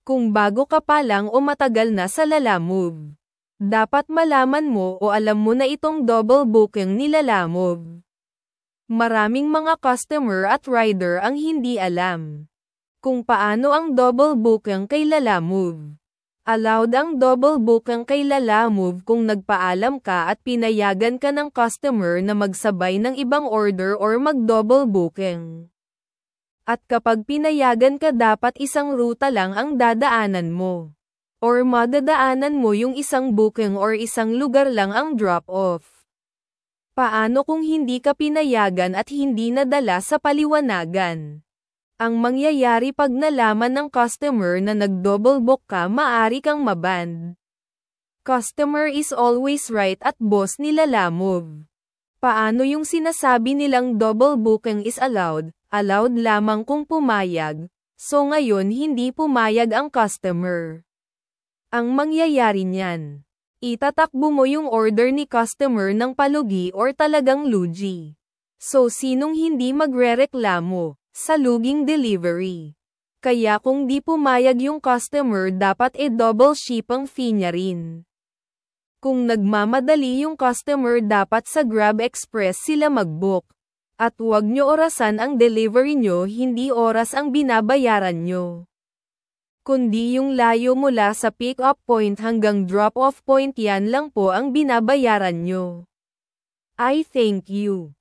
Kung bago ka pa lang o matagal na sa Lalamove, dapat malaman mo o alam mo na itong double booking ni Lalamove. Maraming mga customer at rider ang hindi alam kung paano ang double booking kay Lalamove. Allowed ang double booking kay Lalamove kung nagpaalam ka at pinayagan ka ng customer na magsabay ng ibang order or mag-double booking. At kapag pinayagan ka, dapat isang ruta lang ang dadaanan mo. Or madadaanan mo yung isang booking or isang lugar lang ang drop-off. Paano kung hindi ka pinayagan at hindi nadala sa paliwanagan? Ang mangyayari pag nalaman ng customer na nag-double book ka, maari kang mabanned. Customer is always right at boss ni Lalamove. Paano yung sinasabi nilang double booking is allowed? Allowed lamang kung pumayag, so ngayon hindi pumayag ang customer. Ang mangyayari niyan, itatakbo mo yung order ni customer ng palugi or talagang lugi. So sinong hindi magrereklamo sa luging delivery? Kaya kung di pumayag yung customer, dapat double ship ang fee niya rin. Kung nagmamadali yung customer, dapat sa Grab Express sila mag-book. At huwag nyo orasan ang delivery nyo, hindi oras ang binabayaran nyo. Kundi yung layo mula sa pick-up point hanggang drop-off point, yan lang po ang binabayaran nyo. I thank you.